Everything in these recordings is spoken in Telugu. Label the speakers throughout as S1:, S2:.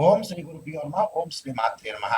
S1: ఓం శ్రీ గురుభ్యో నమః. ఓం శ్రీ మాత్రే నమః.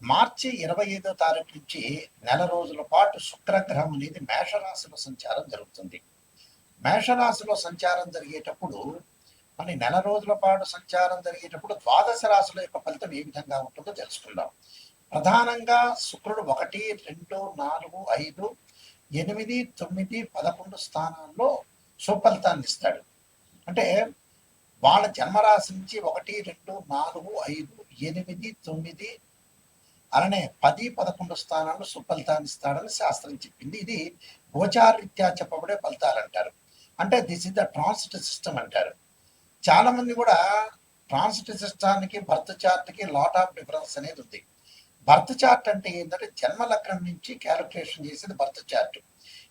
S1: మార్చి 25వ తారీఖు నుంచి నెల రోజుల పాటు శుక్రగ్రహం అనేది మేషరాశిలో సంచారం జరుగుతుంది. మేషరాశిలో సంచారం జరిగేటప్పుడు నెల రోజుల పాటు సంచారం జరిగేటప్పుడు ద్వాదశ రాశుల యొక్క ఫలితం ఏ విధంగా ఉంటుందో తెలుసుకుందాం. ప్రధానంగా శుక్రుడు 1, 2, 4, 5, 8, 9, 11 స్థానాల్లో సుఫలితాన్ని ఇస్తాడు. అంటే వాళ్ళ జన్మరాశి నుంచి 1, 2, 4, 5, 8, 9 అలానే 10, 11 స్థానాల్లో సుఫలితాన్ని ఇస్తాడని శాస్త్రం చెప్పింది. ఇది గోచారరీత్యా చెప్పబడే ఫలితాలు అంటారు. అంటే this is the transit system అంటారు. చాలా మంది కూడా ట్రాన్సిట్ సిస్టానికి బర్త్ చార్ట్కి లాట్ ఆఫ్ డిఫరెన్స్ అనేది ఉంది. బర్త్ చార్ట్ అంటే ఏంటంటే జన్మ లగ్నం నుంచి క్యాలిక్యులేషన్ చేసేది బర్త్ చార్ట్.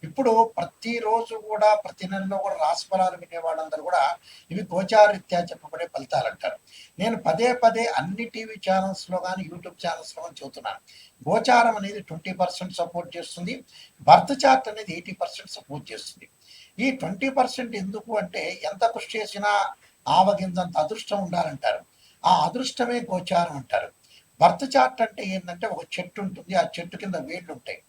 S1: ఇప్పుడు ప్రతిరోజు కూడా ప్రతి నెలలో కూడా రాశి ఫలాలు వినే వాళ్ళందరూ కూడా ఇవి గోచారరీత్యా చెప్పబడే ఫలితాలు అంటారు. నేను పదే పదే అన్ని టీవీ ఛానల్స్లో కానీ యూట్యూబ్ ఛానల్స్లో కానీ చెబుతున్నాను. గోచారం అనేది 20% సపోర్ట్ చేస్తుంది, బర్త్ చార్ట్ అనేది 80% సపోర్ట్ చేస్తుంది. ఈ 20% ఎందుకు అంటే ఎంత కృషి చేసినా ఆవగింజంత అదృష్టం ఉండాలంటారు. ఆ అదృష్టమే గోచారం అంటారు. బర్త్ చార్ట్ అంటే ఏంటంటే ఒక చెట్టు ఉంటుంది, ఆ చెట్టు కింద వేళ్ళు ఉంటాయి.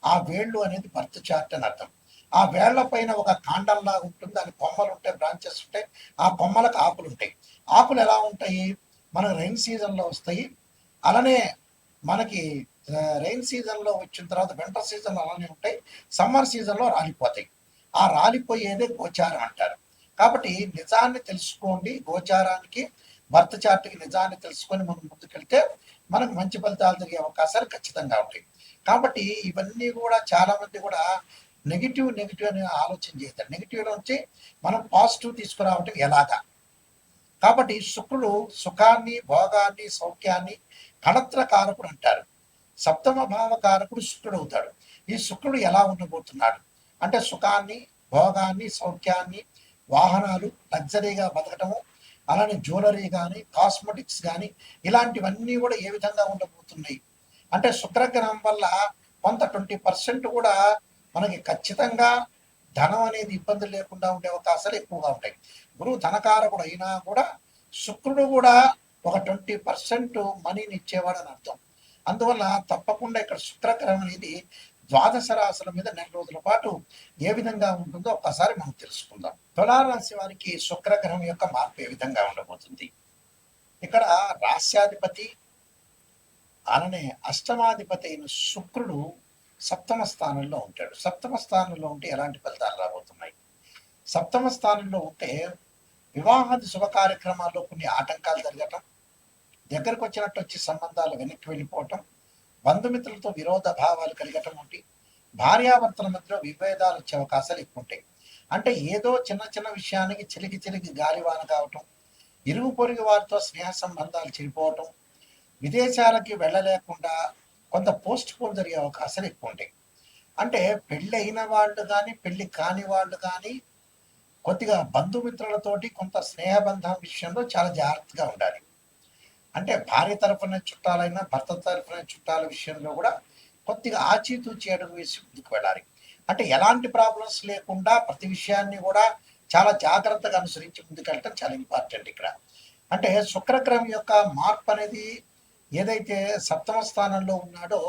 S1: ఆ వేళ్ళు అనేది బర్త్ చార్ట్ అని అర్థం. ఆ వేళ్ల పైన ఒక కాండంలాగా ఉంటుంది, దాని కొమ్మలు ఉంటాయి, బ్రాంచెస్ ఉంటాయి. ఆ కొమ్మలకు ఆకులు ఉంటాయి. ఆకులు ఎలా ఉంటాయి? మనకు రైన్ సీజన్లో వస్తాయి. అలానే మనకి రైన్ సీజన్లో వచ్చిన తర్వాత వింటర్ సీజన్లో అలానే ఉంటాయి. సమ్మర్ సీజన్లో రాలిపోతాయి. ఆ రాలిపోయేదే గోచారం అంటారు. కాబట్టి నిజాన్ని తెలుసుకోండి. గోచారానికి బర్త్ చార్ట్కి నిజాన్ని తెలుసుకొని మనం ముందుకెళ్తే మనకు మంచి ఫలితాలు జరిగే అవకాశాలు ఖచ్చితంగా ఉంటాయి. కాబట్టి ఇవన్నీ కూడా చాలా మంది కూడా నెగిటివ్ అని ఆలోచన చేస్తారు. నెగిటివ్లో నుంచి మనం పాజిటివ్ తీసుకురావటం ఎలాగా? కాబట్టి శుక్రుడు సుఖాన్ని, భోగాన్ని, సౌఖ్యాన్ని కణత్ర కారకుడు అంటారు. సప్తమ భావ కారకుడు శుక్రుడు అవుతాడు. ఈ శుక్రుడు ఎలా ఉండబోతున్నాడు అంటే సుఖాన్ని, భోగాన్ని, సౌఖ్యాన్ని, వాహనాలు, లగ్జరీగా బతకటము, అలానే జ్యువెలరీ కానీ, కాస్మెటిక్స్ కానీ ఇలాంటివన్నీ కూడా ఏ విధంగా ఉండబోతున్నాయి అంటే శుక్రగ్రహం వల్ల కొంత 20% కూడా మనకి ఖచ్చితంగా ధనం అనేది ఇబ్బంది లేకుండా ఉండే అవకాశాలు ఎక్కువగా ఉంటాయి. గురువు ధనకారకుడు అయినా కూడా శుక్రుడు కూడా ఒక 20% మనీని ఇచ్చేవాడు అని అర్థం. అందువల్ల తప్పకుండా ఇక్కడ శుక్రగ్రహం అనేది ద్వాదశ రాశుల మీద నెల రోజుల పాటు ఏ విధంగా ఉంటుందో ఒకసారి మనం తెలుసుకుందాం. తులారాశి వారికి శుక్రగ్రహం యొక్క మార్పు ఏ విధంగా ఉండబోతుంది? ఇక్కడ రాశ్యాధిపతి అలానే అష్టమాధిపతి అయిన శుక్రుడు సప్తమ స్థానంలో ఉంటాడు. సప్తమ స్థానంలో ఉంటే ఎలాంటి ఫలితాలు రాబోతున్నాయి? సప్తమ స్థానంలో ఉంటే వివాహాది శుభ కార్యక్రమాల్లో కొన్ని ఆటంకాలు జరగటం, దగ్గరకు వచ్చినట్టు వచ్చి సంబంధాలు వెనక్కి వెళ్ళిపోవటం, బంధుమిత్రులతో విరోధ భావాలు కలిగటం వంటి, భార్యాభర్తల మధ్యలో విభేదాలు వచ్చే అవకాశాలు ఎక్కువ ఉంటాయి. అంటే ఏదో చిన్న చిన్న విషయానికి చిలికి గాలివాన కావటం, ఇరుగు పొరుగు వారితో స్నేహ సంబంధాలు చెడిపోవటం, విదేశాలకి వెళ్ళలేకుండా కొంత పోస్ట్ పోన్ జరిగే అవకాశాలు ఎక్కువ ఉంటాయి. అంటే పెళ్ళి అయిన వాళ్ళు కానీ పెళ్ళి కాని వాళ్ళు కానీ కొద్దిగా బంధుమిత్రులతోటి కొంత స్నేహబంధం విషయంలో చాలా జాగ్రత్తగా ఉండాలి. అంటే భార్య తరఫున చుట్టాలైనా భర్త తరఫున చుట్టాల విషయంలో కూడా కొద్దిగా ఆచితూచి అడుగు వేసి ముందుకు వెళ్ళాలి. అంటే ఎలాంటి ప్రాబ్లమ్స్ లేకుండా ప్రతి విషయాన్ని కూడా చాలా జాగ్రత్తగా అనుసరించి ముందుకెళ్ళటం చాలా ఇంపార్టెంట్ ఇక్కడ. అంటే శుక్రగ్రహం యొక్క మార్పు అనేది ఏదైతే సప్తమ స్థానంలో ఉన్నాడో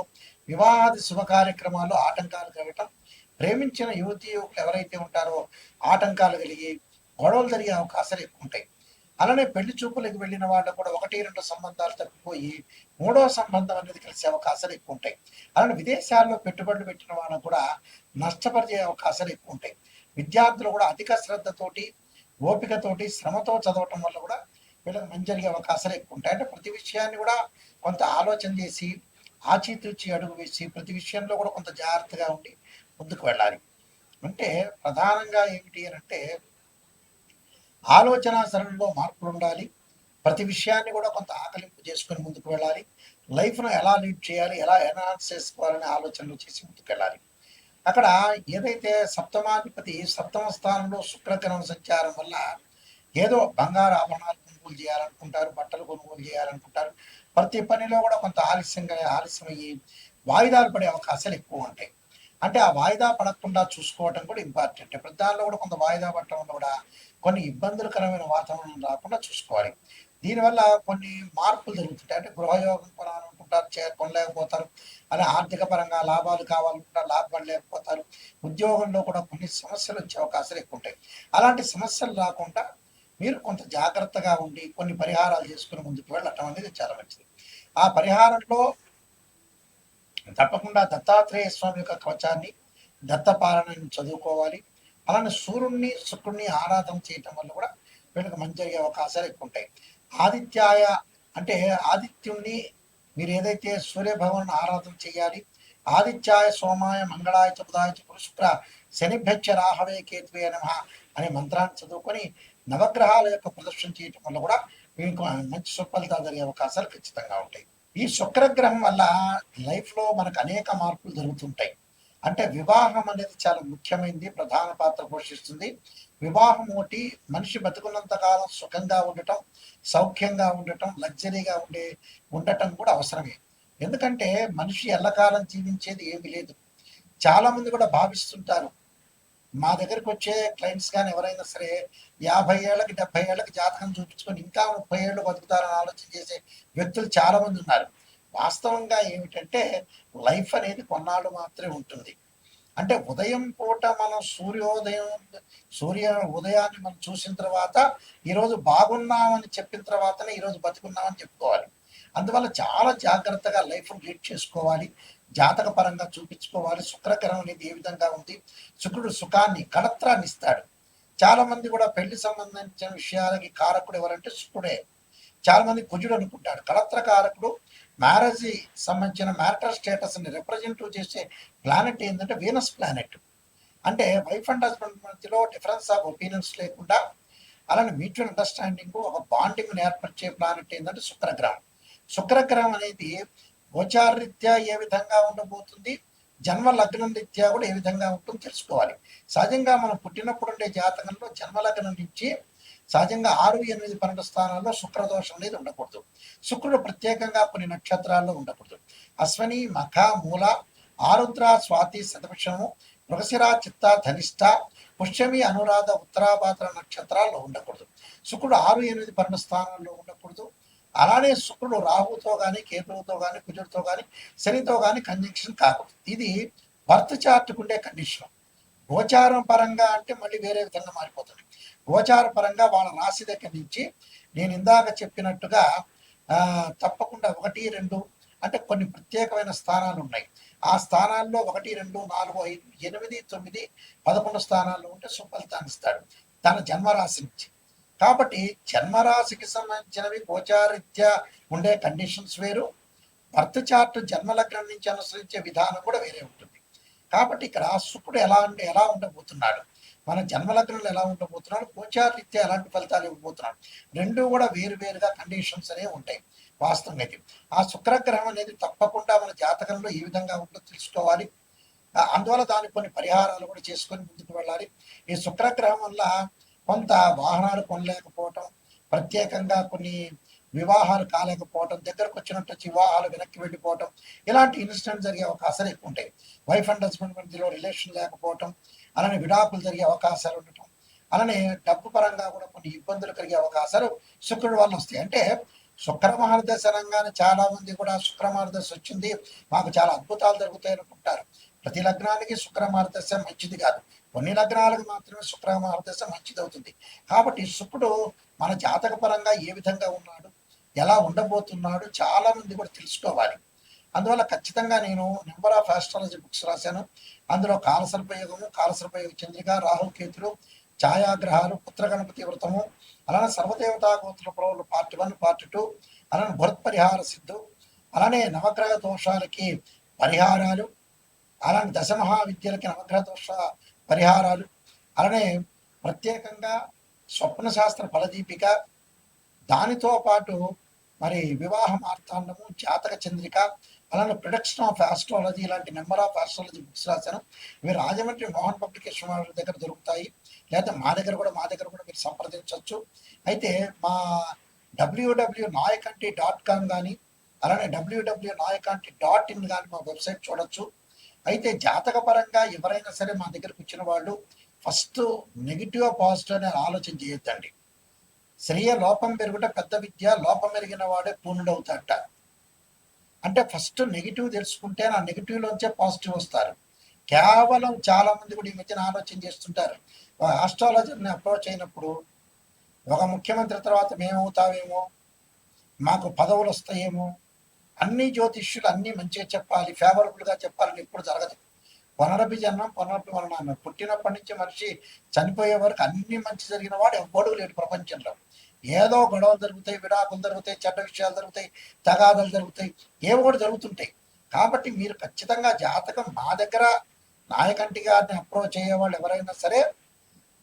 S1: వివాహాది శుభ కార్యక్రమాల్లో ఆటంకాలు కలగటం, ప్రేమించిన యువకులు ఎవరైతే ఉంటారో ఆటంకాలు కలిగి గొడవలు జరిగే అవకాశాలు ఎక్కువ ఉంటాయి. అలానే పెళ్లి చూపులకు వెళ్ళిన వాళ్ళు కూడా 1, 2 సంబంధాలు తప్పిపోయి 3వ సంబంధం అనేది కలిసే అవకాశాలు ఎక్కువ ఉంటాయి. అలానే విదేశాల్లో పెట్టుబడులు పెట్టిన వాళ్ళకు కూడా నష్టపరిచే అవకాశాలు ఎక్కువ ఉంటాయి. విద్యార్థులు కూడా అధిక శ్రద్ధతోటి, ఓపికతోటి, శ్రమతో చదవటం వల్ల కూడా వీళ్ళకి మంచి జరిగే అవకాశాలు ఎక్కువ ఉంటాయి. అంటే ప్రతి విషయాన్ని కూడా కొంత ఆలోచన చేసి ఆచితూచి అడుగు వేసి ప్రతి విషయంలో కూడా కొంత జాగ్రత్తగా ఉండి ముందుకు వెళ్ళాలి. అంటే ప్రధానంగా ఏమిటి అని అంటే ఆలోచన సరళిలో మార్పులు ఉండాలి. ప్రతి విషయాన్ని కూడా కొంత ఆకలింపు చేసుకొని ముందుకు వెళ్ళాలి. లైఫ్ను ఎలా లీడ్ చేయాలి, ఎలా ఎన్హాన్స్ చేసుకోవాలనే ఆలోచనలు చేసి ముందుకు వెళ్ళాలి. అక్కడ ఏదైతే సప్తమాధిపతి సప్తమ స్థానంలో శుక్రగ్రహం సంచారం వల్ల ఏదో బంగారు ఆభరణాలు కొనుగోలు చేయాలనుకుంటారు, బట్టలు కొనుగోలు చేయాలనుకుంటారు. ప్రతి పనిలో కూడా కొంత ఆలస్యమయ్యి వాయిదాలు పడే అవకాశాలు ఎక్కువ ఉంటాయి. అంటే ఆ వాయిదా పడకుండా చూసుకోవటం కూడా ఇంపార్టెంట్. ప్రతి దానిలో కూడా కొంత వాయిదా పడటం వల్ల కూడా కొన్ని ఇబ్బందులకరమైన వాతావరణం రాకుండా చూసుకోవాలి. దీనివల్ల కొన్ని మార్పులు జరుగుతుంటాయి. అంటే గృహయోగం కొనాలనుకుంటారు, కొనలేకపోతారు. అలా ఆర్థిక పరంగా లాభాలు కావాలనుకుంటారు, లాభపడలేకపోతారు. ఉద్యోగంలో కూడా కొన్ని సమస్యలు వచ్చే అవకాశాలు ఎక్కువ ఉంటాయి. అలాంటి సమస్యలు రాకుండా మీరు కొంత జాగ్రత్తగా ఉండి కొన్ని పరిహారాలు చేసుకుని ముందుకు వెళ్ళటం అనేది చాలా మంచిది. ఆ పరిహారంలో తప్పకుండా దత్తాత్రేయ స్వామి యొక్క కవచాన్ని, దత్తపాలనని చదువుకోవాలి. అలానే సూర్యుడిని శుక్రుడిని ఆరాధన చేయటం వల్ల కూడా వీళ్ళకి మంచి అయ్యే అవకాశాలు ఎక్కువ ఉంటాయి. ఆదిత్యాయ అంటే ఆదిత్యుణ్ణి మీరు ఏదైతే సూర్యభగవాన్ ఆరాధన చేయాలి. ఆదిత్యాయ సోమాయ మంగళాయ బుధాయ గురు శుక్ర శనిభ్యచ్చ రాహవే కేతువే నమః అనే మంత్రాన్ని చదువుకొని నవగ్రహాల యొక్క ప్రదర్శన చేయటం వల్ల కూడా మీకు మంచి సుఫలితాలు జరిగే అవకాశాలు ఖచ్చితంగా ఉంటాయి. ఈ శుక్రగ్రహం వల్ల లైఫ్లో మనకు అనేక మార్పులు జరుగుతుంటాయి. అంటే వివాహం అనేది చాలా ముఖ్యమైనది, ప్రధాన పాత్ర పోషిస్తుంది. వివాహం ఒకటి మనిషి బతుకున్నంత కాలం సుఖంగా ఉండటం, సౌఖ్యంగా ఉండటం, లగ్జరీగా ఉండటం కూడా అవసరమే. ఎందుకంటే మనిషి ఎల్లకాలం జీవించేది ఏమీ లేదు. చాలా మంది కూడా భావిస్తుంటారు, మా దగ్గరికి వచ్చే క్లయింట్స్ కానీ ఎవరైనా సరే 50 ఏళ్ళకి 70 ఏళ్ళకి జాతకం చూపించుకొని ఇంకా 30 ఏళ్ళు బతుకుతారని ఆలోచన చేసే వ్యక్తులు చాలా మంది ఉన్నారు. వాస్తవంగా ఏమిటంటే లైఫ్ అనేది కొన్నాళ్ళు మాత్రమే ఉంటుంది. అంటే ఉదయం పూట మనం సూర్య ఉదయాన్ని మనం చూసిన తర్వాత ఈరోజు బాగున్నామని చెప్పిన తర్వాతనే ఈరోజు బతుకున్నామని చెప్పుకోవాలి. అందువల్ల చాలా జాగ్రత్తగా లైఫ్ లీడ్ చేసుకోవాలి, జాతక పరంగా చూపించుకోవాలి. శుక్రగ్రహం అనేది ఏ విధంగా ఉంది, శుక్రుడు సుఖాన్ని కళత్రాన్ని ఇస్తాడు. చాలా మంది కూడా పెళ్లి సంబంధించిన విషయాలకి కారకుడు ఎవరంటే శుక్రుడే. చాలా మంది కుజుడు అనుకుంటాడు. కళత్ర కారకుడు మ్యారేజ్ సంబంధించిన మ్యారిటల్ స్టేటస్ ని రిప్రజెంటివ్ చేసే ప్లానెట్ ఏంటంటే వీనస్ ప్లానెట్. అంటే వైఫ్ అండ్ హస్బెండ్ మధ్యలో డిఫరెన్స్ ఆఫ్ ఒపీనియన్స్ లేకుండా అలానే మ్యూచువల్ అండర్స్టాండింగ్, ఒక బాండింగ్ ఏర్పరిచే ప్లానెట్ ఏంటంటే శుక్రగ్రహం. శుక్రగ్రహం అనేది గోచారరీత్యా ఏ విధంగా ఉండబోతుంది, జన్మ లగ్నం రీత్యా కూడా ఏ విధంగా ఉంటుందో తెలుసుకోవాలి. సహజంగా మనం పుట్టినప్పుడు ఉండే జాతకంలో జన్మ లగ్నం నుంచి సహజంగా 6, 8, 12 స్థానాల్లో శుక్రదోషం అనేది ఉండకూడదు. శుక్రుడు ప్రత్యేకంగా కొన్ని నక్షత్రాల్లో ఉండకూడదు. అశ్వని, మఖ, మూల, ఆరుద్ర, స్వాతి, శతభిషము, మృగశిర, చిత్త, ధనిష్ట, పుష్యమి, అనురాధ, ఉత్తరాభాద్ర నక్షత్రాల్లో ఉండకూడదు. శుక్రుడు 6, 8, 12 స్థానాల్లో ఉండకూడదు. అలానే శుక్రుడు రాహుతో కానీ, కేతువుతో కానీ, కుజుడితో కానీ, శనితో కానీ కంజంక్షన్ కాకూడదు. ఇది బర్త్ చార్ట్కు ఉండే కండిషన్. గోచారం పరంగా అంటే మళ్ళీ వేరే విధంగా మారిపోతుంది. గోచార పరంగా వాళ్ళ రాశి దగ్గర నుంచి నేను ఇందాక చెప్పినట్టుగా తప్పకుండా 1, 2 అంటే కొన్ని ప్రత్యేకమైన స్థానాలు ఉన్నాయి. ఆ స్థానాల్లో 1, 2, 4, 5, 8, 9, 11 స్థానాల్లో ఉంటే సుఫలితాన్ని ఇస్తాడు తన జన్మరాశి నుంచి. కాబట్టి జన్మరాశికి సంబంధించినవి గోచారీత్యా ఉండే కండిషన్స్ వేరు, బర్త్ చార్ట్ జన్మలగ్నం నుంచి అనుసరించే విధానం కూడా వేరే ఉంటుంది. కాబట్టి ఇక్కడ శుక్రుడు ఎలా ఉండబోతున్నాడు, మన జన్మలగ్నంలో ఎలా ఉండబోతున్నాడు, గోచారరీత్యా ఎలాంటి ఫలితాలు ఇవ్వబోతున్నాడు, రెండు కూడా వేరువేరుగా కండిషన్స్ అనేవి ఉంటాయి. వాస్తవంగా అయితే ఆ శుక్రగ్రహం అనేది తప్పకుండా మన జాతకంలో ఏ విధంగా ఉంటుందో తెలుసుకోవాలి. అందువల్ల దానికి కొన్ని పరిహారాలు కూడా చేసుకొని ముందుకు వెళ్ళాలి. ఈ శుక్రగ్రహం వల్ల కొంత వాహనాలు కొనలేకపోవటం, ప్రత్యేకంగా కొన్ని వివాహాలు కాలేకపోవటం, దగ్గరకు వచ్చినట్టు వివాహాలు వెనక్కి వెళ్ళిపోవటం, ఇలాంటి ఇన్సిడెంట్ జరిగే అవకాశాలు ఎక్కువ ఉంటాయి. వైఫ్ అండ్ హస్బెండ్ మధ్యలో రిలేషన్ లేకపోవటం, అలానే విడాకులు జరిగే అవకాశాలు ఉండటం, అలానే డబ్బు పరంగా కూడా కొన్ని ఇబ్బందులు కలిగే అవకాశాలు శుక్రుడి వల్ల వస్తాయి. అంటే శుక్ర మహర్దశ అనగానే చాలా మంది కూడా శుక్ర మహర్దశ వచ్చింది మాకు చాలా అద్భుతాలు జరుగుతాయి అనుకుంటారు. ప్రతి లగ్నానికి శుక్ర మహర్దశ మంచిది కాదు, కొన్ని లగ్నాలకు మాత్రమే శుక్ర మహర్దశ మంచిది అవుతుంది. కాబట్టి శుక్రుడు మన జాతక పరంగా ఏ విధంగా ఉన్నాడు, ఎలా ఉండబోతున్నాడు చాలా మంది కూడా తెలుసుకోవాలి. అందువల్ల ఖచ్చితంగా నేను నెంబర్ ఆఫ్ ఆస్ట్రాలజీ బుక్స్ రాశాను. అందులో కాలసర్పయోగము, కాలసర్పయోగ చంద్రిక, రాహుకేతులు, ఛాయాగ్రహాలు, పుత్రగణపతి వ్రతము, అలానే సర్వదేవతా గోత్ర పురవులు పార్ట్ 1, పార్ట్ 2, అలానే భరత్ పరిహార సిద్ధు, అలానే నవగ్రహ దోషాలకి పరిహారాలు, అలానే దశమహావిద్యలకి నవగ్రహ దోష పరిహారాలు, అలానే ప్రత్యేకంగా స్వప్న శాస్త్ర ఫలదీపిక, దానితో పాటు మరి వివాహ మార్తాండము, జాతక చంద్రిక, అలానే ప్రొడక్షన్ ఆఫ్ ఆస్ట్రాలజీ ఇలాంటి నెంబర్ ఆఫ్ ఆస్ట్రాలజీ బుక్స్ రాశాను. ఇవి రాజమండ్రి మోహన్ పబ్లికేషన్ వాళ్ళ దగ్గర దొరుకుతాయి, లేదా మా దగ్గర కూడా మీరు సంప్రదించవచ్చు. అయితే మా www.nayakanti.com కానీ అలానే www.nayakanti.in కానీ మా వెబ్సైట్ చూడొచ్చు. అయితే జాతక పరంగా ఎవరైనా సరే మా దగ్గరకు వచ్చిన వాళ్ళు ఫస్ట్ నెగిటివ్ పాజిటివ్ అనే ఆలోచన చేయొద్దండి. శ్రేయ లోపం పెరుగుట పెద్ద విద్య, లోపం ఎరిగిన వాడే పూర్ణుడవుతాడట. అంటే ఫస్ట్ నెగిటివ్ తెలుసుకుంటే ఆ నెగిటివ్లోంచే పాజిటివ్ వస్తారు. కేవలం చాలా మంది కూడా ఈ మధ్యన ఆలోచన చేస్తుంటారు, ఆస్ట్రాలజర్ని అప్రోచ్ అయినప్పుడు ఒక ముఖ్యమంత్రి తర్వాత మేమవుతావేమో, మాకు పదవులు వస్తాయేమో, అన్ని జ్యోతిష్యులు అన్నీ మంచిగా చెప్పాలి, ఫేవరబుల్గా చెప్పాలని ఎప్పుడు జరగదు. పునరభి జన్మం పునరభి మరణం. పుట్టినప్పటి నుంచి మనిషి చనిపోయే వరకు అన్ని మంచి జరిగిన వాడు ఎవ్వడూ లేడు ప్రపంచంలో. ఏదో గొడవలు జరుగుతాయి, విడాకులు జరుగుతాయి, చెడ్డ విషయాలు జరుగుతాయి, తగాదాలు జరుగుతాయి, ఏవో కూడా జరుగుతుంటాయి. కాబట్టి మీరు ఖచ్చితంగా జాతకం మా దగ్గర నాయకంటి గారిని అప్రోచ్ అయ్యే వాళ్ళు ఎవరైనా సరే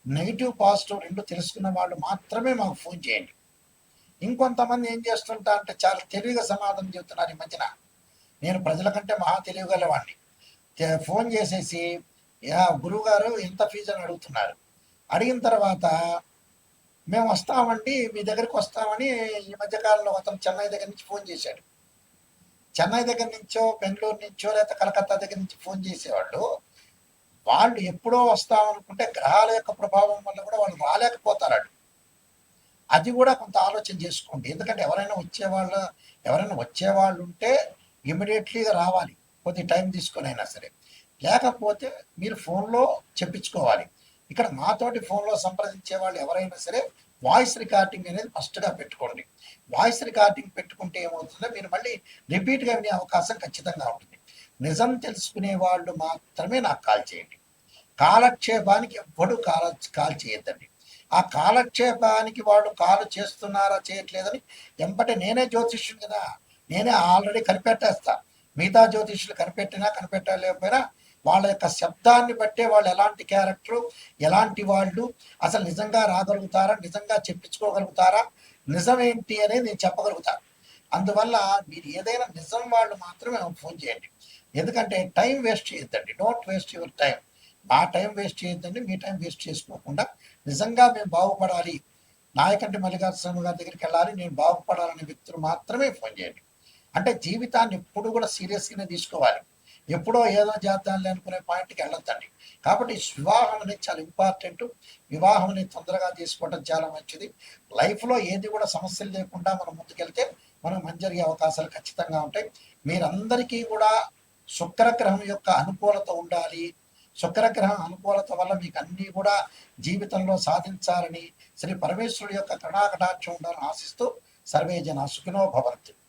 S1: నెగిటివ్ పాజిటివ్ రెండు తెలుసుకున్న వాళ్ళు మాత్రమే మాకు ఫోన్ చేయండి. ఇంకొంతమంది ఏం చేస్తుంటా అంటే చాలా తెలివిగా సమాధానం చెబుతున్నారు ఈ మధ్యన. నేను ప్రజల కంటే మహా తెలియగలవాడిని. ఫోన్ చేసేసి గురువు గారు ఎంత ఫీజు అని అడుగుతున్నారు. అడిగిన తర్వాత మేము వస్తామండి, మీ దగ్గరికి వస్తామని ఈ మధ్యకాలంలో అతను చెన్నై దగ్గర నుంచి ఫోన్ చేశాడు. చెన్నై దగ్గర నుంచో, బెంగళూరు నుంచో, లేదా కలకత్తా దగ్గర నుంచి ఫోన్ చేసేవాళ్ళు. వాళ్ళు ఎప్పుడో వస్తామనుకుంటే గ్రహాల యొక్క ప్రభావం వల్ల కూడా వాళ్ళు రాలేకపోతారు. అది కూడా కొంత ఆలోచన చేసుకోండి. ఎందుకంటే ఎవరైనా వచ్చేవాళ్ళు ఉంటే ఇమీడియట్లీగా రావాలి, కొద్ది టైం తీసుకొని అయినా సరే. లేకపోతే మీరు ఫోన్లో చెప్పించుకోవాలి. ఇక్కడ మాతోటి ఫోన్లో సంప్రదించే వాళ్ళు ఎవరైనా సరే వాయిస్ రికార్డింగ్ అనేది ఫస్ట్గా పెట్టుకోండి. వాయిస్ రికార్డింగ్ పెట్టుకుంటే ఏమవుతుందో మీరు మళ్ళీ రిపీట్గా వినే అవకాశం ఖచ్చితంగా ఉంటుంది. నిజం తెలుసుకునే వాళ్ళు మాత్రమే నాకు కాల్ చేయండి. కాలక్షేపానికి ఎవ్వడూ కాల్ చేయొద్దండి. ఆ కాలక్షేపానికి వాళ్ళు కాలు చేస్తున్నారా చేయట్లేదని ఎంబటే నేనే జ్యోతిష్యుని కదా, నేనే ఆల్రెడీ కనిపెట్టేస్తా. మిగతా జ్యోతిష్యులు కనిపెట్టలేకపోయినా వాళ్ళ యొక్క శబ్దాన్ని బట్టే వాళ్ళు ఎలాంటి క్యారెక్టరు, ఎలాంటి వాళ్ళు, అసలు నిజంగా రాగలుగుతారా, నిజంగా చెప్పించుకోగలుగుతారా, నిజమేంటి అనేది నేను చెప్పగలుగుతాను. అందువల్ల మీరు ఏదైనా నిజం వాళ్ళు మాత్రమే ఫోన్ చేయండి. ఎందుకంటే టైం వేస్ట్ చేయొద్దండి. Don't waste your time. మా టైం వేస్ట్ చేయొద్దండి, మీ టైం వేస్ట్ చేసుకోకుండా నిజంగా మేము బాగుపడాలి, నాయకంటి మల్లికార్జున గారి దగ్గరికి వెళ్ళాలి, నేను బాగుపడాలనే వ్యక్తులు మాత్రమే ఫోన్ చేయండి. అంటే జీవితాన్ని ఎప్పుడు కూడా సీరియస్గానే తీసుకోవాలి. ఎప్పుడో ఏదో చేద్దాంలే అనుకునే పాయింట్కి వెళ్ళొద్దండి. కాబట్టి వివాహం అనేది చాలా ఇంపార్టెంట్. వివాహం అనేది తొందరగా చేసుకోవడం చాలా మంచిది. లైఫ్లో ఏది కూడా సమస్యలు లేకుండా మనం ముందుకెళ్తే మనం మంచి జరిగే అవకాశాలు ఖచ్చితంగా ఉంటాయి. మీరందరికీ కూడా శుక్రగ్రహం యొక్క అనుకూలత ఉండాలి. శుక్రగ్రహం అనుకూలత వల్ల మీకు అన్నీ కూడా జీవితంలో సాధించాలని శ్రీ పరమేశ్వరుడి యొక్క కరుణాకటాక్షం ఉండాలని ఆశిస్తూ సర్వే జన సుఖినో భవంతు.